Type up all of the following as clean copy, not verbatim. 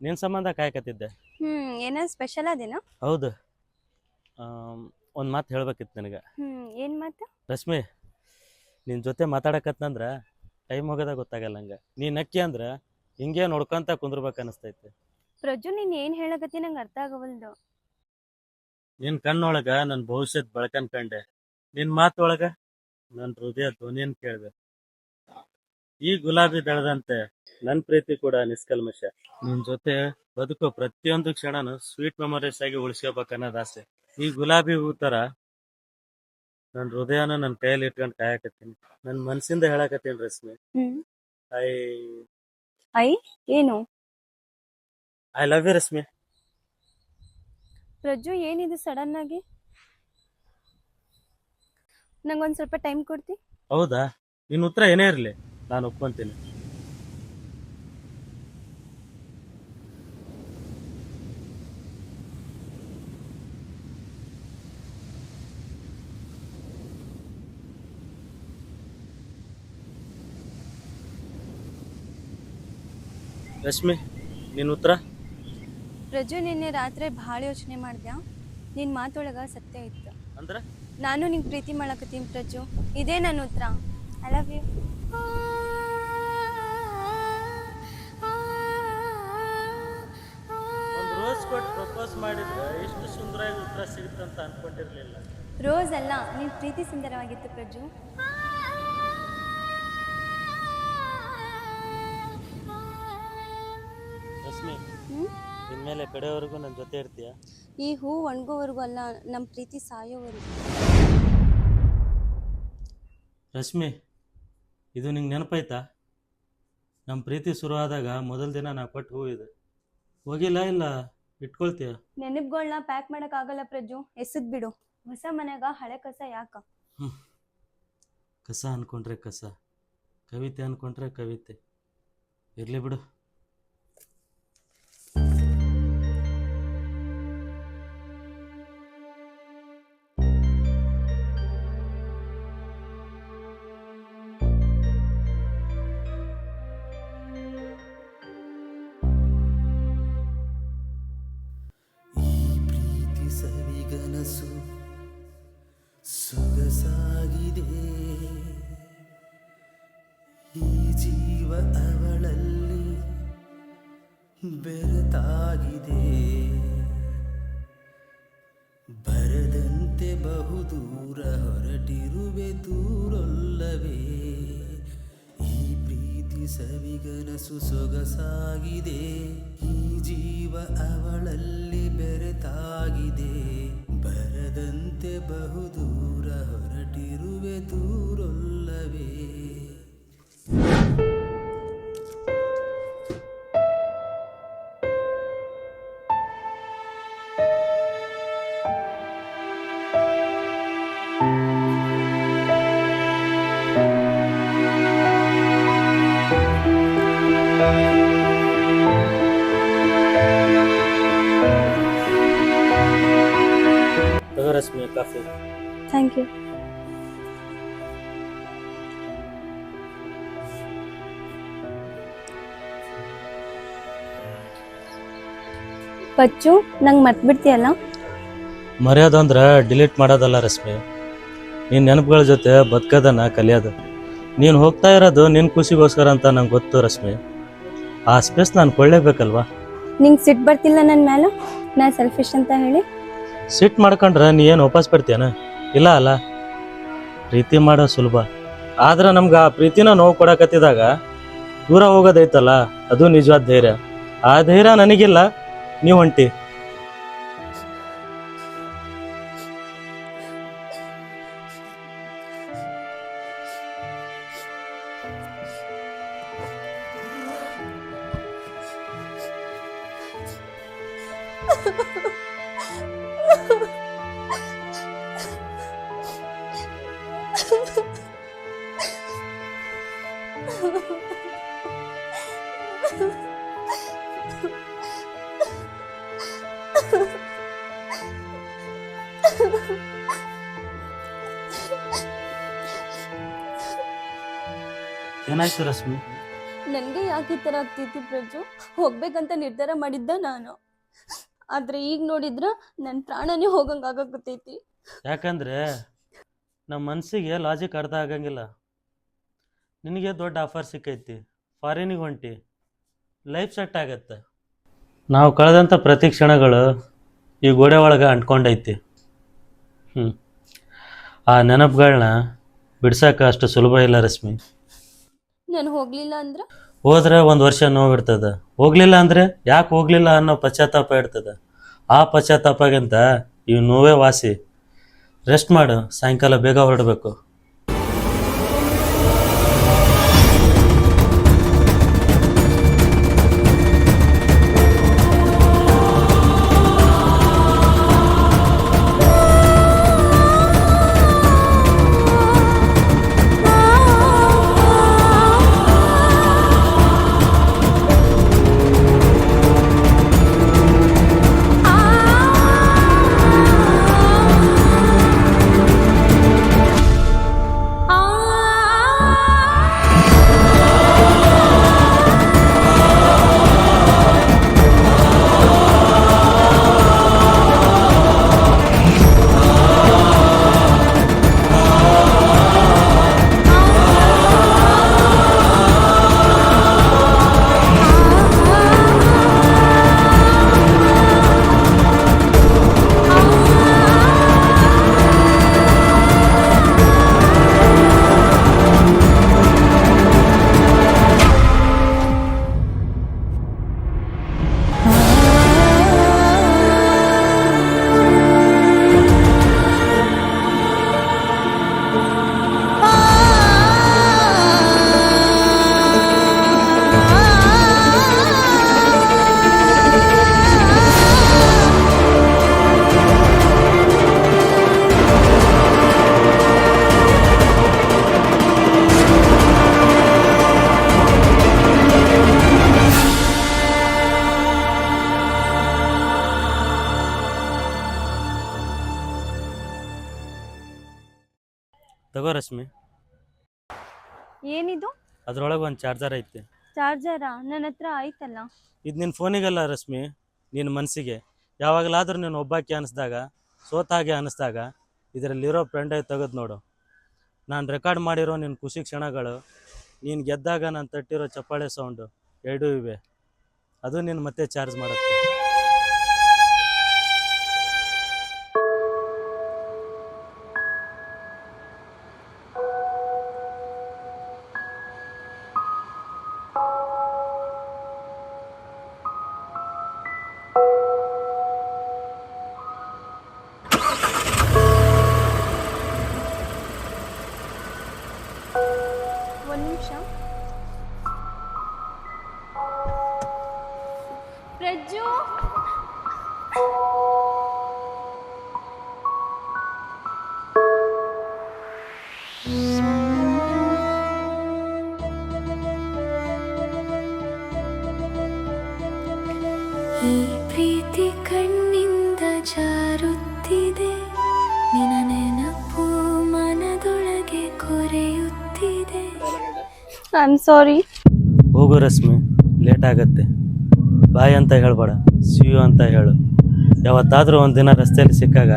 ನಿನ್ ಸಂಬಂಧ ಕಾಯಕತ್ತಿದ್ದೆ. ಏನ ಸ್ಪೆಷಲ್ ಅದೇನೋ? ಹೌದು. ಒಂದು ಮಾತು ಹೇಳ್ಬೇಕಿತ್ತು ನಿನಗೆ. ಏನ್ ಮಾತು? ರಶ್ಮಿ, ನಿನ್ನ ಜೊತೆ ಮಾತಾಡಕತ್ನಂದ್ರ ಟೈಮ್ ಹೋಗೋದ ಗೊತ್ತಾಗಲ್ಲ ನಂಗೆ. ನೀ ನಕ್ಕಿ ಅಂದ್ರೆ ಹಿಂಗೆ ನೋಡ್ಕೊಂತ ಕುಂದ್ರಬೇಕು ಅನಿಸ್ತೈತೆ. ಪ್ರಜ್ವಲ್, ನೀನ್ ಏನ್ ಹೇಳಕತ್ತಿ ನಂಗೆ ಅರ್ಥ ಆಗವಲ್ದು. ನಿನ್ನ ಕಣ್ಣೊಳಗ ನನ್ನ ಭವಿಷ್ಯದ ಬೆಳಕನ್ ಕಂಡೆ. ನಿನ್ನ ಮಾತೊಳಗ ನನ್ನ ಹೃದಯ ಧ್ವನಿಯನ್ ಕೇಳಿದೆ. ಈ ಗುಲಾಬಿ ದಳದಂತೆ ನನ್ನ ಪ್ರೀತಿ ಕೂಡ ನಿಷ್ಕಲ್ಮಶ. ನಿನ್ ಜೊತೆ ಬದುಕೋ ಪ್ರತಿಯೊಂದು ಕ್ಷಣನು ಸ್ವೀಟ್ ಮೆಮೊರೀಸ್ ಆಗಿ ಉಳಿಸ್ಕೋಬೇಕು ಅನ್ನೋದು ಆಸೆ. ಈ ಗುಲಾಬಿ ಹೂ ತರ ನನ್ನ ಹೃದಯನ ನನ್ನ ಕೈಯಲ್ಲಿ ಇಟ್ಕೊಂಡು ಕಾಯಕತ್ತೀನಿ. ನನ್ನ ಮನಸ್ಸಿಂದ ಹೇಳಕತ್ತೀನಿ ರಶ್ಮಿ. ಐ ಐ ಏನು? I love you Rashmi. Prajju, ಏನಿದು ಸಡನ್ ಆಗಿ? ನಂಗೊಂದ್ ಸ್ವಲ್ಪ ಟೈಮ್ ಕೊಡ್ತಿ? ಹೌದಾ? ನಿನ್ನ ಉತ್ತರ ಏನೇ ಇರಲಿ, ನಾನು ಒಪ್ಕೊಂತೀನಿ. ರಶ್ಮಿ, ನಿನ್ನ ಉತ್ತರ? ಪ್ರಜ್ಜು, ನಿನ್ನೆ ರಾತ್ರಿ ಭಾಳ ಯೋಚನೆ ಮಾಡ್ದ್ಯಾ? ನಿನ್ ಮಾತೊಳಗ ಸತ್ಯ ಇತ್ತು. ಅಂದ್ರೆ ನಾನು ನಿಂಗೆ ಪ್ರೀತಿ ಮಾಡಕತ್ತೀನಿ ಪ್ರಜ್ಜು. ಇದೇ ನನ್ನ ಉತ್ತರ. I love you. ಒಂದು ರೋಸ್ ಕೊಟ್ಟು ಪ್ರಪೋಸ್ ಮಾಡಿದ್ರೆ ಇಷ್ಟು ಸುಂದರವಾಗಿ ಉತ್ತರ ಸಿಗುತ್ತಂತ ಅನ್ಕೊಂಡಿರ್ಲಿಲ್ಲ. ರೋಸ್ ಅಲ್ಲ, ನಿನ್ ಪ್ರೀತಿ ಸುಂದರವಾಗಿತ್ತು ಪ್ರಜ್ಜು. ರಶ್ಮಿ, ಇನ್ಮೇಲೆ ಕಡೆಯವರೆಗೂ ನನ್ನ ಜೊತೆ ಇರ್ತೀಯ? ಈ ಹೂ ಒಣಗೋವರೆಗೂ ಅಲ್ಲ, ನಮ್ಮ ಪ್ರೀತಿ ಸಾಯೋವರೆಗೂ. ರಶ್ಮಿ, ಇದು ನಿಂಗೆ ನೆನಪಾಯ್ತಾ? ನಮ್ಮ ಪ್ರೀತಿ ಶುರುವಾದಾಗ ಮೊದಲ ದಿನ ನಾ ಕೊಟ್ಟು ಹೂ ಇದೆ. ಹೋಗಿಲ್ಲ ಇಲ್ಲ ಇಟ್ಕೊಳ್ತೀಯ? ನೆನಪುಗಳನ್ನ ಪ್ಯಾಕ್ ಮಾಡೋಕ್ಕಾಗಲ್ಲ ಪ್ರಜ್ಜು, ಎಸದ್ ಬಿಡು. ಹೊಸ ಮನ್ಯಾಗ ಹಳೆ ಕಸ ಯಾಕ? ಕಸ ಅನ್ಕೊಂಡ್ರೆ ಕಸ, ಕವಿತೆ ಅನ್ಕೊಂಡ್ರೆ ಕವಿತೆ. ಇರ್ಲಿ ಬಿಡು. ಸವಿಗನಸು ಸೊಗಸಾಗಿದೆ, ಈ ಜೀವ ಅವಳಲ್ಲಿ ಬೆರೆತಾಗಿದೆ. ಬರದಂತೆ ಬಹುದೂರ ಹೊರಟಿರುವೆ ದೂರೊಲ್ಲವೇ, ಈ ಪ್ರೀತಿ ಸವಿಗನಸು ಸೊಗಸಾಗಿದೆ, ಈ ಜೀವ ಅವಳಲ್ಲಿ ಬೆರೆತಾಗಿದೆ. ಬರದಂತೆ ಬಹುದೂರ ಹೊರಟಿರುವೆ ದೂರೊಲ್ಲವೇ. Rashmi, coffee. Thank you. Pachchu, ನಂಗೆ ಮರ್ತ್ಬಿಡ್ತೀಯಲ್ಲ? ಮರ್ಯಾದಂದ್ರೆ ಡಿಲೀಟ್ ಮಾಡೋದಲ್ಲ ರಶ್ಮಿ, ನಿನ್ನ ನೆನಪುಗಳ ಜೊತೆ ಬದುಕೋದನ್ನ ಕಲಿಯೋದು. ನೀನು ಹೋಗ್ತಾ ಇರೋದು ನಿನ್ನ ಖುಷಿಗೋಸ್ಕರ ಅಂತ ನಂಗೆ ಗೊತ್ತು ರಶ್ಮಿ. ಆ ಸ್ಪೇಸ್ ನಾನು ಕೊಳ್ಳೇಬೇಕಲ್ವಾ? ನಿಂಗೆ ಸಿಟ್ಟು ಬರ್ತಿಲ್ಲ ನನ್ನ ಮೇಲೆ ನಾ ಸೆಲ್ಫಿಶ್ ಅಂತ ಹೇಳಿ? ಸಿಟ್ ಮಾಡ್ಕೊಂಡ್ರೆ ನೀ ಏನು ವಾಪಸ್ ಬಿಡ್ತೀಯನ? ಇಲ್ಲ ಅಲ್ಲ. ಪ್ರೀತಿ ಮಾಡೋ ಸುಲಭ, ಆದ್ರೆ ನಮ್ಗೆ ಆ ಪ್ರೀತಿನ ನೋವು ಕೊಡಕತ್ತಿದಾಗ ದೂರ ಹೋಗೋದೈತಲ್ಲ, ಅದು ನಿಜವಾದ ಧೈರ್ಯ. ಆ ಧೈರ್ಯ ನನಗಿಲ್ಲ, ನೀವು ಹೊಂಟಿ. ಏನಾಯ್ತು ರಶ್ಮಿ? ನನಗೆ ಯಾಕೆ ಈ ಥರ ಆಗ್ತೈತಿ ಪ್ರಜ್ಜು? ಹೋಗ್ಬೇಕಂತ ನಿರ್ಧಾರ ಮಾಡಿದ್ದ ನಾನು, ಆದರೆ ಈಗ ನೋಡಿದ್ರೆ ನನ್ನ ಪ್ರಾಣನೇ ಹೋಗಂಗೆ ಆಗಾಕತ್ತೈತಿ. ಯಾಕಂದ್ರೆ ನಮ್ಮ ಮನಸ್ಸಿಗೆ ಲಾಜಿಕ್ ಅರ್ಥ ಆಗಂಗಿಲ್ಲ. ನಿನಗೆ ದೊಡ್ಡ ಆಫರ್ ಸಿಕ್ಕೈತಿ, ಫಾರಿನಿಗೆ ಹೊಂಟಿ, ಲೈಫ್ ಸೆಟ್ ಆಗತ್ತೆ. ನಾವು ಕಳೆದಂಥ ಪ್ರತಿ ಕ್ಷಣಗಳು ಈ ಗೋಡೆ ಒಳಗೆ ಅಂಟ್ಕೊಂಡೈತಿ. ಆ ನೆನಪುಗಳನ್ನ ಬಿಡ್ಸಕ್ಕೆ ಅಷ್ಟು ಸುಲಭ ಇಲ್ಲ ರಶ್ಮಿ. ನಾನು ಹೋಗಲಿಲ್ಲ ಅಂದ್ರೆ ಹೋದ್ರೆ ಒಂದು ವರ್ಷ ನೋವಿರ್ತದೆ, ಹೋಗಲಿಲ್ಲ ಅಂದರೆ ಯಾಕೆ ಹೋಗಲಿಲ್ಲ ಅನ್ನೋ ಪಶ್ಚಾತ್ತಾಪ ಇರ್ತದೆ. ಆ ಪಶ್ಚಾತ್ತಾಪಗಿಂತ ಇವು ನೋವೇ ವಾಸಿ. ರೆಸ್ಟ್ ಮಾಡು, ಸಾಯಂಕಾಲ ಬೇಗ ಹೊರಡಬೇಕು. ತಗೋ ರಶ್ಮಿ, ಏನಿದು? ಅದ್ರೊಳಗೆ ಒಂದು ಚಾರ್ಜರ್ ಐತಿ. ಚಾರ್ಜರಾ? ನನ್ನ ಹತ್ರ ಆಯ್ತಲ್ಲ. ಇದು ನಿನ್ನ ಫೋನಿಗಲ್ಲ ರಶ್ಮಿ, ನಿನ್ನ ಮನಸ್ಸಿಗೆ. ಯಾವಾಗಲಾದ್ರೂ ನೀನು ಒಬ್ಬಾಕಿ ಅನ್ನಿಸ್ದಾಗ, ಸೋತಾಗೆ ಅನ್ನಿಸ್ದಾಗ ಇದರಲ್ಲಿರೋ ಫ್ರೆಂಡ್ ತೆಗೆದು ನೋಡು. ನಾನು ರೆಕಾರ್ಡ್ ಮಾಡಿರೋ ನಿನ್ನ ಖುಷಿ ಕ್ಷಣಗಳು, ನೀನು ಗೆದ್ದಾಗ ನಾನು ತಟ್ಟಿರೋ ಚಪ್ಪಾಳೆ ಸೌಂಡು ಎರಡೂ ಇವೆ. ಅದು ನೀನು ಮತ್ತೆ ಚಾರ್ಜ್ ಮಾಡುತ್ತೆ. ಒಂದು ನಿಮಿಷ ಪ್ರಜ್ಜು. ಈ ಪ್ರೀತಿ ಕಣ್ಣಿಂದ ಜಾರುತ್ತಿದೆ, ನಿನ್ನ ನೆನಪು ಮನದೊಳಗೆ ಕೊರೆಯುತ್ತಿದೆ. I am sorry. ಹೋಗು ರಶ್ಮಿ, ಲೇಟ್ ಆಗತ್ತೆ. ಬಾಯ್ ಅಂತ ಹೇಳ್ಬೇಡ, ಸಿಯು ಅಂತ ಹೇಳು. ಯಾವತ್ತಾದರೂ ಒಂದಿನ ರಸ್ತೆಯಲ್ಲಿ ಸಿಕ್ಕಾಗ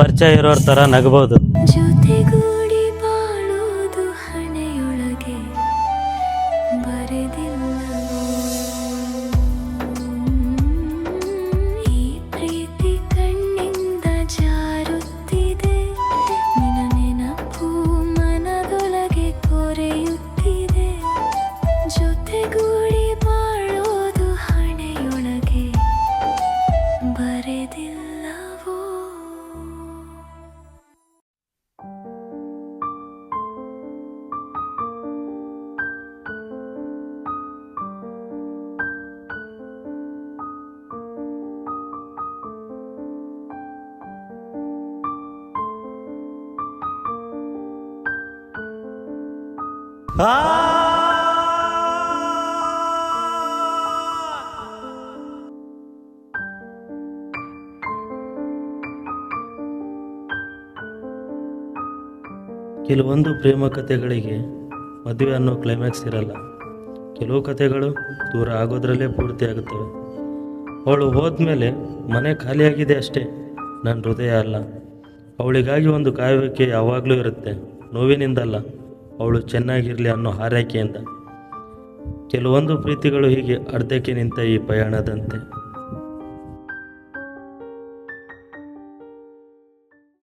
ಪರಿಚಯ ಇರೋರ ಥರ ನಗಬಹುದು. ಜೊತೆಗೂಡಿ ಬಾಳೋದು ಹಣೆಯೊಳಗೆ ಬರೆದಿಲ್ಲವೋ? ಈ ಪ್ರೀತಿ ಕಣ್ಣಿಂದ ಜಾರುತ್ತಿದೆ, ನಿನ್ನ ನೆನಪು ಮನದೊಳಗೆ ಕೊರೆಯುತ್ತಿದೆ. ಜೊತೆಗೂಡಿ ಬಾಳೋದು ಹಣೆಯೊಳಗೆ ಬರೆದಿಲ್ಲವೋ? ಕೆಲವೊಂದು ಪ್ರೇಮ ಕಥೆಗಳಿಗೆ ಮದುವೆ ಅನ್ನೋ ಕ್ಲೈಮ್ಯಾಕ್ಸ್ ಇರಲ್ಲ. ಕೆಲವು ಕಥೆಗಳು ದೂರ ಆಗೋದ್ರಲ್ಲೇ ಪೂರ್ತಿ ಆಗುತ್ತವೆ. ಅವಳು ಹೋದ್ಮೇಲೆ ಮನೆ ಖಾಲಿಯಾಗಿದೆ ಅಷ್ಟೇ, ನನ್ನ ಹೃದಯ ಅಲ್ಲ. ಅವಳಿಗಾಗಿ ಒಂದು ಕಾಯುವಿಕೆ ಯಾವಾಗಲೂ ಇರುತ್ತೆ, ನೋವಿನಿಂದಲ್ಲ, ಅವಳು ಚೆನ್ನಾಗಿರಲಿ ಅನ್ನೋ ಹಾರೈಕೆಯಿಂದ. ಕೆಲವೊಂದು ಪ್ರೀತಿಗಳು ಹೀಗೆ ಅರ್ಧಕ್ಕೆ ನಿಂತ ಈ ಪಯಣದಂತೆ.